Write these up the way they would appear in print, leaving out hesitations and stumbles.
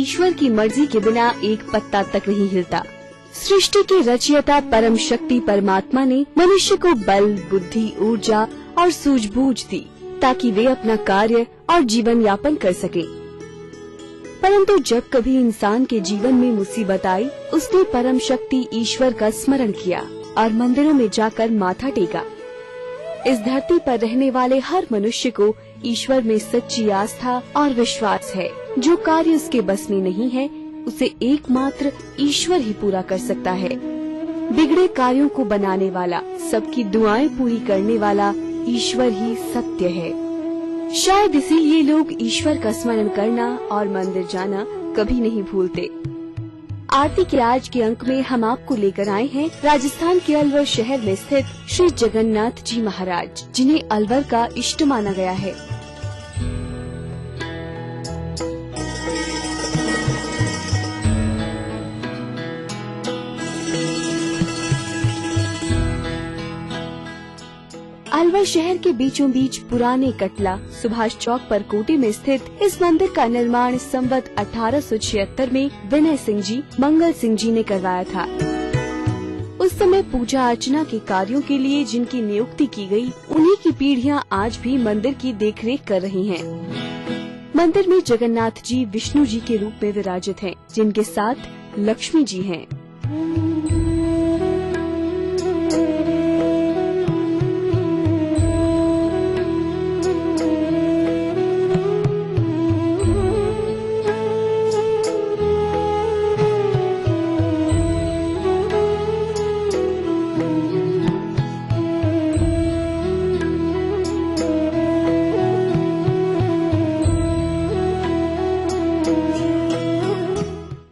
ईश्वर की मर्जी के बिना एक पत्ता तक नहीं हिलता। सृष्टि के रचयिता परम शक्ति परमात्मा ने मनुष्य को बल, बुद्धि, ऊर्जा और सूझबूझ दी ताकि वे अपना कार्य और जीवन यापन कर सके। परंतु जब कभी इंसान के जीवन में मुसीबत आई, उसने परम शक्ति ईश्वर का स्मरण किया और मंदिरों में जाकर माथा टेका। इस धरती पर रहने वाले हर मनुष्य को ईश्वर में सच्ची आस्था और विश्वास है। जो कार्य उसके बस में नहीं है, उसे एकमात्र ईश्वर ही पूरा कर सकता है। बिगड़े कार्यों को बनाने वाला, सबकी दुआएं पूरी करने वाला ईश्वर ही सत्य है। शायद इसीलिए लोग ईश्वर का स्मरण करना और मंदिर जाना कभी नहीं भूलते। आरती के आज के अंक में हम आपको लेकर आए हैं राजस्थान के अलवर शहर में स्थित श्री जगन्नाथ जी महाराज, जिन्हें अलवर का इष्ट माना गया है। अलवर शहर के बीचों बीच पुराने कटला सुभाष चौक पर कोटे में स्थित इस मंदिर का निर्माण संवत 1876 में विनय सिंह जी, मंगल सिंह जी ने करवाया था। उस समय पूजा अर्चना के कार्यों के लिए जिनकी नियुक्ति की गई, उन्हीं की पीढ़ियां आज भी मंदिर की देखरेख कर रही हैं। मंदिर में जगन्नाथ जी विष्णु जी के रूप में विराजित हैं, जिनके साथ लक्ष्मी जी हैं।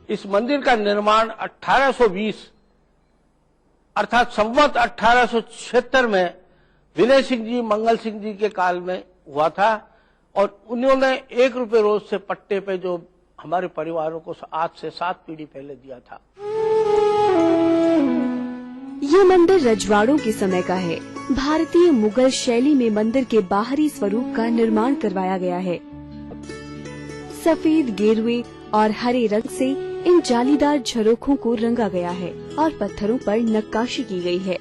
इस मंदिर का निर्माण 1820 अर्थात संवत 1876 में विनय सिंह जी, मंगल सिंह जी के काल में हुआ था और उन्होंने 1 रुपये रोज से पट्टे पे जो हमारे परिवारों को आज से 7 पीढ़ी पहले दिया था। ये मंदिर रजवाड़ों के समय का है। भारतीय मुगल शैली में मंदिर के बाहरी स्वरूप का निर्माण करवाया गया है। सफेद, गेरुए और हरे रंग से इन जालीदार झरोखों को रंगा गया है और पत्थरों पर नक्काशी की गई है।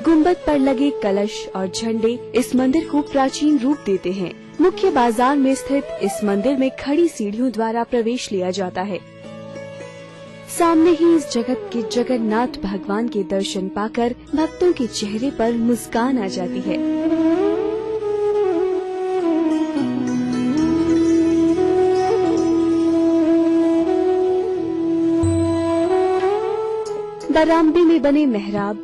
गुंबद पर लगे कलश और झंडे इस मंदिर को प्राचीन रूप देते हैं। मुख्य बाजार में स्थित इस मंदिर में खड़ी सीढ़ियों द्वारा प्रवेश लिया जाता है। सामने ही इस जगत के जगन्नाथ भगवान के दर्शन पाकर भक्तों के चेहरे पर मुस्कान आ जाती है। बरामदे में बने मेहराब,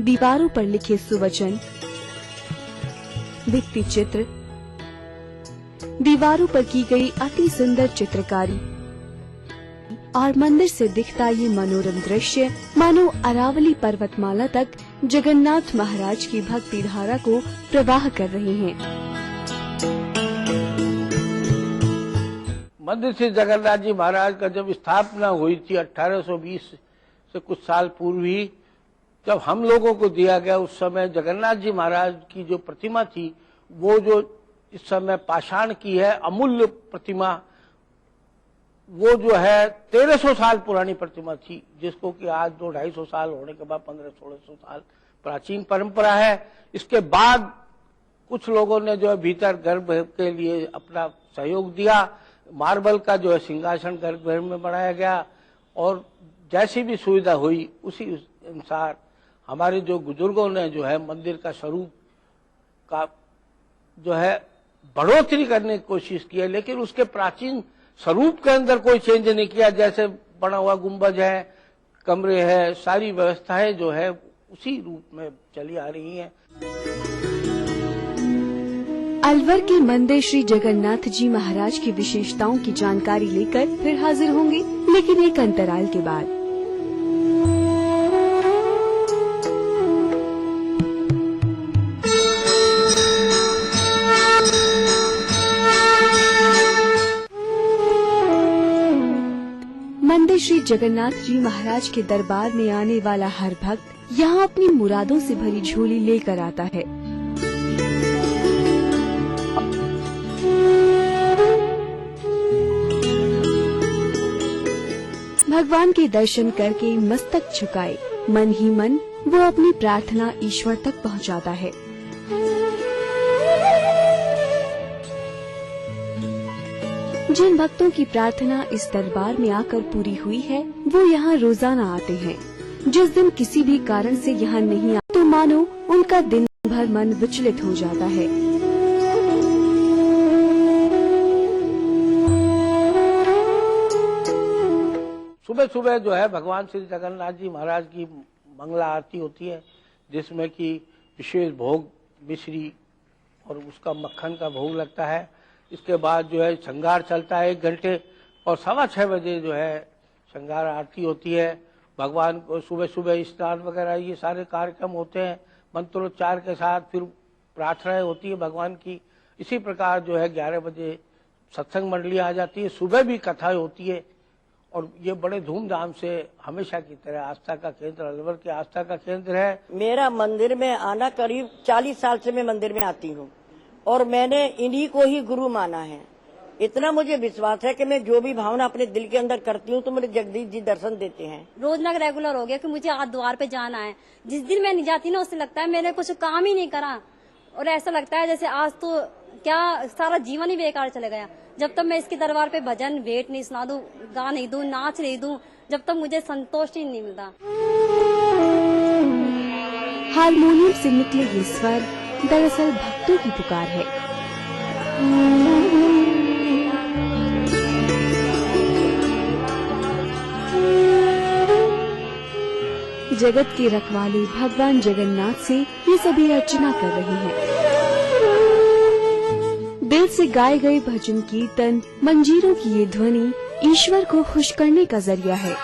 दीवारों पर लिखे सुवचन, भित्ति चित्र, दीवारों पर की गई अति सुंदर चित्रकारी और मंदिर से दिखता ये मनोरम दृश्य मानो अरावली पर्वतमाला तक जगन्नाथ महाराज की भक्ति धारा को प्रवाह कर रही हैं। मंदिर श्री जगन्नाथ जी महाराज का जब स्थापना हुई थी 1820 से कुछ साल पूर्व ही, जब हम लोगों को दिया गया, उस समय जगन्नाथ जी महाराज की जो प्रतिमा थी, वो जो इस समय पाषाण की है अमूल्य प्रतिमा, वो जो है 1300 साल पुरानी प्रतिमा थी, जिसको कि आज 200-250 साल होने के बाद 1500-1600 साल प्राचीन परंपरा है। इसके बाद कुछ लोगों ने जो है भीतर गर्भ के लिए अपना सहयोग दिया। मार्बल का जो है सिंहासन गर्भगृह में बनाया गया और जैसी भी सुविधा हुई उसी अनुसार हमारे जो बुजुर्गों ने जो है मंदिर का स्वरूप का जो है बढ़ोतरी करने की कोशिश की है, लेकिन उसके प्राचीन स्वरूप के अंदर कोई चेंज नहीं किया। जैसे बना हुआ गुंबज है, कमरे हैं, सारी व्यवस्थाएं जो है उसी रूप में चली आ रही हैं। अलवर के मंदिर श्री जगन्नाथ जी महाराज की विशेषताओं की जानकारी लेकर फिर हाजिर होंगे, लेकिन एक अंतराल के बाद। मंदिर श्री जगन्नाथ जी महाराज के दरबार में आने वाला हर भक्त यहाँ अपनी मुरादों से भरी झोली लेकर आता है। भगवान के दर्शन करके मस्तक झुकाए मन ही मन वो अपनी प्रार्थना ईश्वर तक पहुंचाता है। जिन भक्तों की प्रार्थना इस दरबार में आकर पूरी हुई है वो यहाँ रोजाना आते हैं। जिस दिन किसी भी कारण से यहाँ नहीं आते तो मानो उनका दिन भर मन विचलित हो जाता है। सुबह सुबह जो है भगवान श्री जगन्नाथ जी महाराज की मंगला आरती होती है, जिसमें कि विशेष भोग मिश्री और उसका मक्खन का भोग लगता है। इसके बाद जो है श्रृंगार चलता है 1 घंटे और 6:15 बजे जो है श्रृंगार आरती होती है। भगवान को सुबह सुबह स्नान वगैरह ये सारे कार्यक्रम होते हैं, मंत्रोच्चार के साथ फिर प्रार्थनाएं होती है भगवान की। इसी प्रकार जो है 11 बजे सत्संग मंडली आ जाती है, सुबह भी कथाएं होती है और ये बड़े धूमधाम से हमेशा की तरह आस्था का केंद्र, अलवर की आस्था का केंद्र है। मेरा मंदिर में आना करीब 40 साल से मैं मंदिर में आती हूँ और मैंने इन्हीं को ही गुरु माना है। इतना मुझे विश्वास है कि मैं जो भी भावना अपने दिल के अंदर करती हूँ तो मुझे जगदीश जी दर्शन देते हैं। रोजना रेगुलर हो गया कि मुझे आज द्वार पे जाना है। जिस दिन मैं नहीं जाती ना उससे लगता है मैंने कुछ काम ही नहीं करा और ऐसा लगता है जैसे आज तो क्या सारा जीवन ही बेकार चले गया। जब तक मैं इसके दरबार पे भजन भेंट नहीं सुना दूं, गा नहीं दूं, नाच नहीं दूं, जब तक मुझे संतोष ही नहीं मिलता। हारमोनियम से निकले ये स्वर दरअसल भक्तों की पुकार है। जगत के रखवाले भगवान जगन्नाथ से ये सभी अर्चना कर रहे हैं। दिल से गाए गए भजन कीर्तन मंजीरों की ये ध्वनि ईश्वर को खुश करने का जरिया है।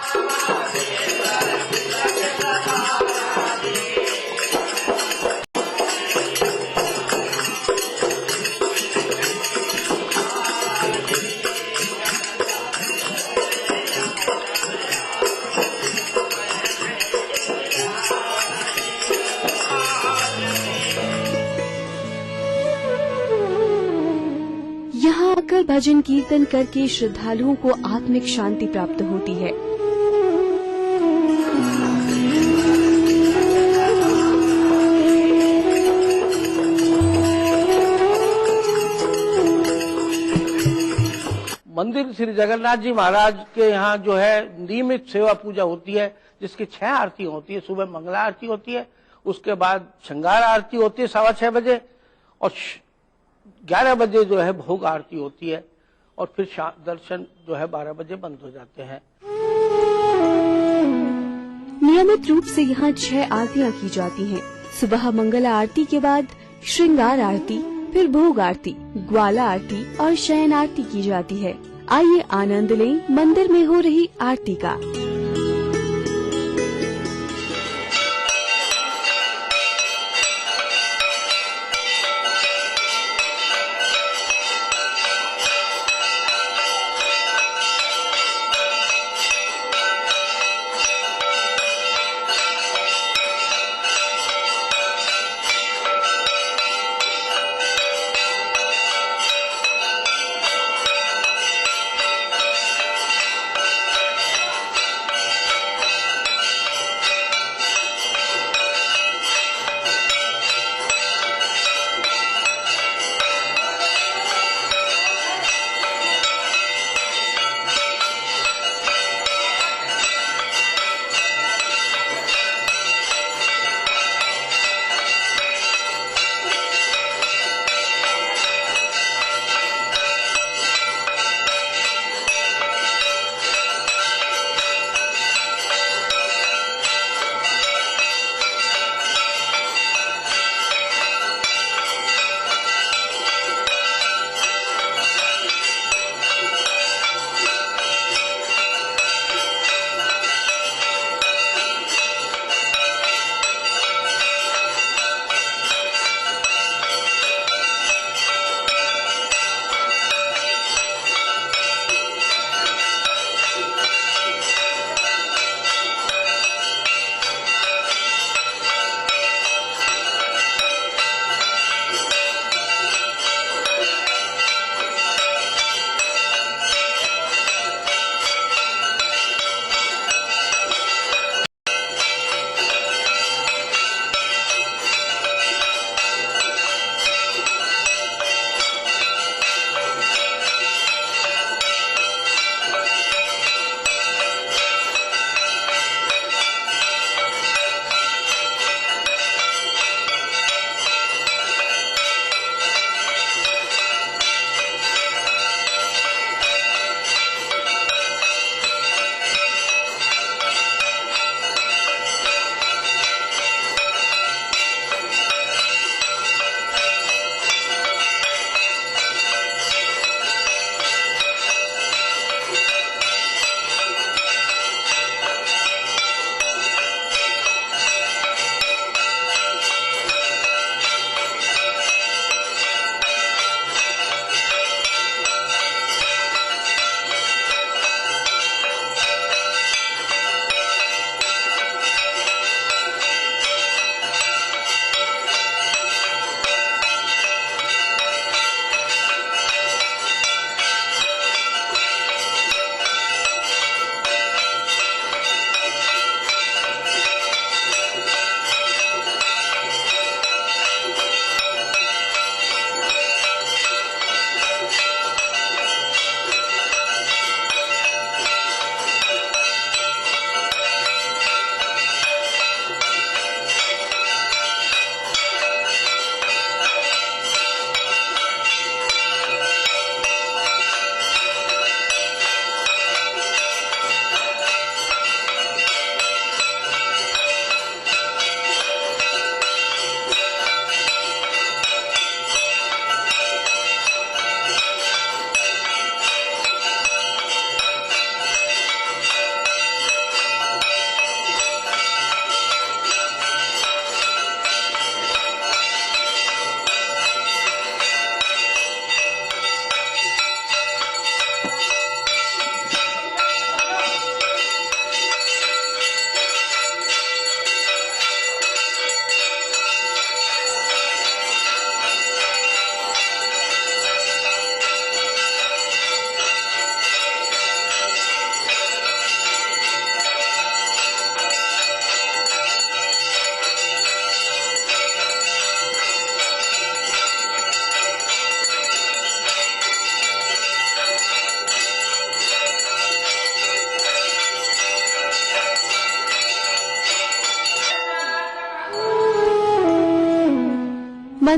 यहाँ आकर भजन कीर्तन करके श्रद्धालुओं को आत्मिक शांति प्राप्त होती है। मंदिर श्री जगन्नाथ जी महाराज के यहाँ जो है नियमित सेवा पूजा होती है, जिसकी 6 आरती होती है। सुबह मंगला आरती होती है, उसके बाद श्रृंगार आरती होती है 6:15 बजे और 11 बजे जो है भोग आरती होती है और फिर दर्शन जो है 12 बजे बंद हो जाते हैं। नियमित रूप से यहाँ 6 आरतियाँ की जाती हैं। सुबह मंगला आरती के बाद श्रृंगार आरती, फिर भोग आरती, ग्वाला आरती और शयन आरती की जाती है। आइए आनंद लें मंदिर में हो रही आरती का।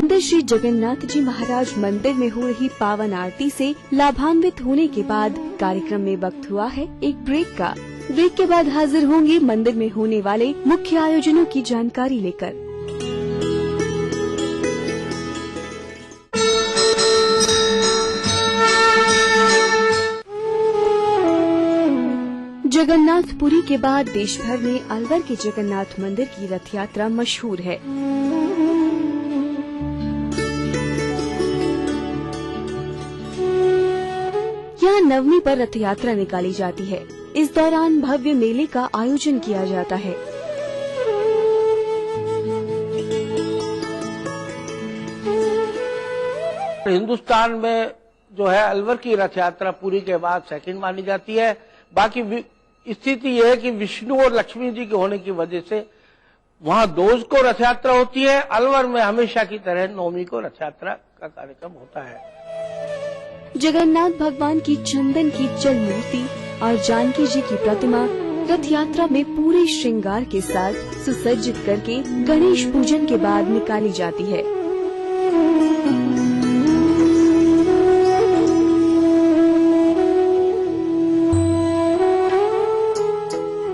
अंदर श्री जगन्नाथ जी महाराज मंदिर में हो रही पावन आरती से लाभान्वित होने के बाद कार्यक्रम में वक्त हुआ है एक ब्रेक का। ब्रेक के बाद हाजिर होंगे मंदिर में होने वाले मुख्य आयोजनों की जानकारी लेकर। जगन्नाथपुरी के बाद देश भर में अलवर के जगन्नाथ मंदिर की रथ यात्रा मशहूर है। यहाँ नवमी पर रथ यात्रा निकाली जाती है। इस दौरान भव्य मेले का आयोजन किया जाता है। हिंदुस्तान में जो है अलवर की रथ यात्रा पुरी के बाद सेकंड मानी जाती है। बाकी स्थिति यह है कि विष्णु और लक्ष्मी जी के होने की वजह से वहाँ दोज को रथ यात्रा होती है। अलवर में हमेशा की तरह नवमी को रथ यात्रा का कार्यक्रम होता है। जगन्नाथ भगवान की चंदन की चल मूर्ति और जानकी जी की प्रतिमा रथ यात्रा में पूरे श्रृंगार के साथ सुसज्जित करके गणेश पूजन के बाद निकाली जाती है।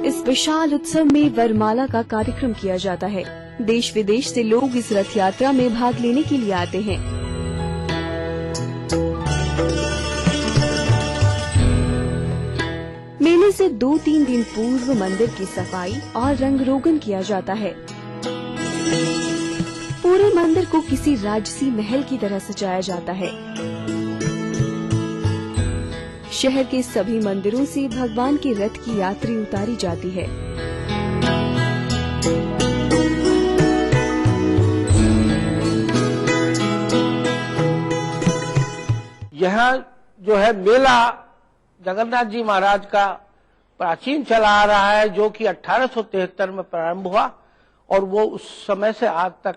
इस विशाल उत्सव में वरमाला का कार्यक्रम किया जाता है। देश विदेश से लोग इस रथ यात्रा में भाग लेने के लिए आते हैं। मेले से 2-3 दिन पूर्व मंदिर की सफाई और रंग रोगन किया जाता है। पूरे मंदिर को किसी राजसी महल की तरह सजाया जाता है। शहर के सभी मंदिरों से भगवान के रथ की यात्री उतारी जाती है। यहाँ जो है मेला जगन्नाथ जी महाराज का प्राचीन चला आ रहा है, जो कि 1873 में प्रारंभ हुआ और वो उस समय से आज तक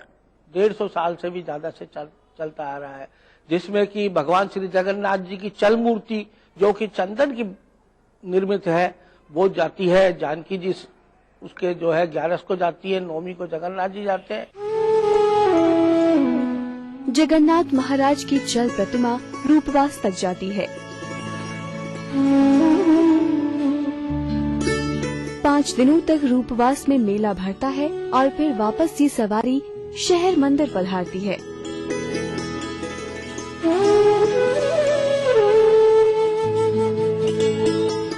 150 साल से भी ज्यादा से चलता आ रहा है। जिसमें कि भगवान श्री जगन्नाथ जी की चल मूर्ति जो कि चंदन की निर्मित है वो जाती है। जानकी जी उसके जो है 11 को जाती है, नवमी को जगन्नाथ जी जाते हैं। जगन्नाथ महाराज की चल प्रतिमा रूपवास तक जाती है। 5 दिनों तक रूपवास में मेला भरता है और फिर वापस ये सवारी शहर मंदिर पधारती है।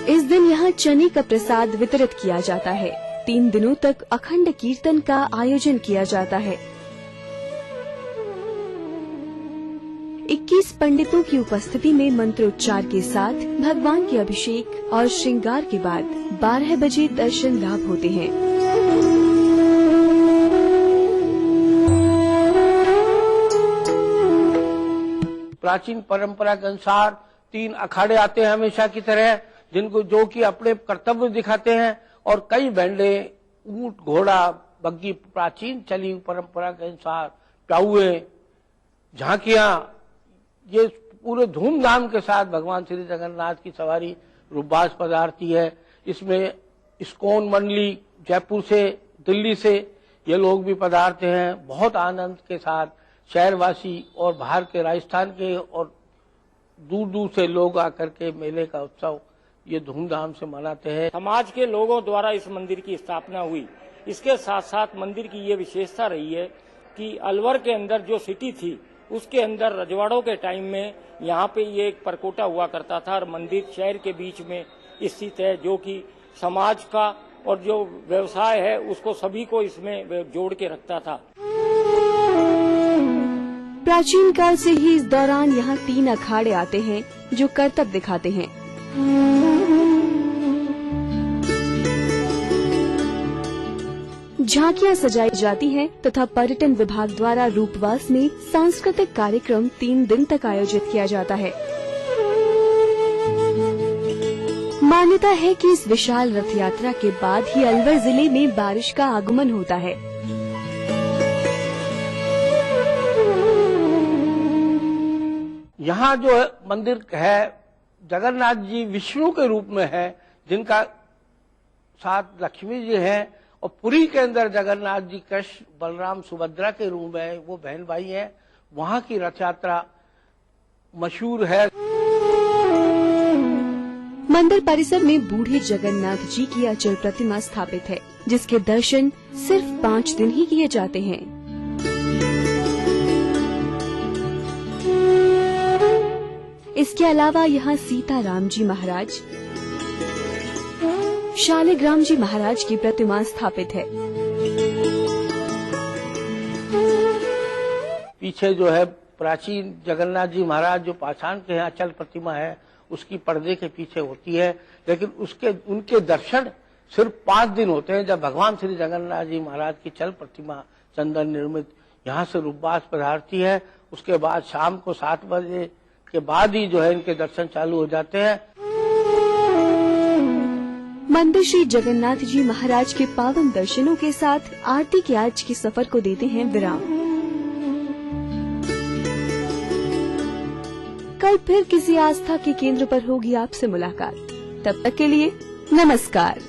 इस दिन यहाँ चने का प्रसाद वितरित किया जाता है। 3 दिनों तक अखंड कीर्तन का आयोजन किया जाता है। 21 पंडितों की उपस्थिति में मंत्रोच्चार के साथ भगवान के अभिषेक और श्रृंगार के बाद 12 बजे दर्शन लाभ होते हैं। प्राचीन परंपरा के अनुसार 3 अखाड़े आते हैं हमेशा की तरह, जिनको जो कि अपने कर्तव्य दिखाते हैं और कई बैंडे, ऊंट, घोड़ा, बग्गी, प्राचीन चली परंपरा के अनुसार टाउए, झांकियां, ये पूरे धूमधाम के साथ भगवान श्री जगन्नाथ की सवारी रूपवास पधारती है। इसमें इस्कॉन मंडली जयपुर से, दिल्ली से ये लोग भी पधारते हैं। बहुत आनंद के साथ शहरवासी और बाहर के, राजस्थान के और दूर दूर से लोग आकर के मेले का उत्सव ये धूमधाम से मनाते हैं। समाज के लोगों द्वारा इस मंदिर की स्थापना हुई। इसके साथ साथ मंदिर की ये विशेषता रही है कि अलवर के अंदर जो सिटी थी उसके अंदर रजवाड़ों के टाइम में यहाँ पे ये एक परकोटा हुआ करता था और मंदिर शहर के बीच में स्थित है, जो कि समाज का और जो व्यवसाय है उसको सभी को इसमें जोड़ के रखता था। प्राचीन काल से ही इस दौरान यहाँ 3 अखाड़े आते हैं जो करतब दिखाते हैं। झांकियां सजाई जाती हैं तथा पर्यटन विभाग द्वारा रूपवास में सांस्कृतिक कार्यक्रम 3 दिन तक आयोजित किया जाता है। मान्यता है कि इस विशाल रथ यात्रा के बाद ही अलवर जिले में बारिश का आगमन होता है। यहाँ जो मंदिर है जगन्नाथ जी विष्णु के रूप में है, जिनका साथ लक्ष्मी जी हैं, और पुरी के अंदर जगन्नाथ जी कृष्ण, बलराम, सुभद्रा के रूप में वो बहन भाई हैं। वहाँ की रथ यात्रा मशहूर है। मंदिर परिसर में बूढ़े जगन्नाथ जी की अचल प्रतिमा स्थापित है, जिसके दर्शन सिर्फ 5 दिन ही किए जाते हैं। इसके अलावा यहाँ सीताराम जी महाराज, शालिग्राम जी महाराज की प्रतिमा स्थापित है। पीछे जो है प्राचीन जगन्नाथ जी महाराज जो पाषाण के यहाँ अचल प्रतिमा है, उसकी पर्दे के पीछे होती है, लेकिन उनके दर्शन सिर्फ 5 दिन होते हैं, जब भगवान श्री जगन्नाथ जी महाराज की चल प्रतिमा चंदन निर्मित यहाँ से रूपबास पधारती है। उसके बाद शाम को 7 बजे के बाद ही जो है इनके दर्शन चालू हो जाते हैं। मंदिर श्री जगन्नाथ जी महाराज के पावन दर्शनों के साथ आरती के आज के सफर को देते हैं विराम। कल फिर किसी आस्था के केंद्र पर होगी आपसे मुलाकात। तब तक के लिए नमस्कार।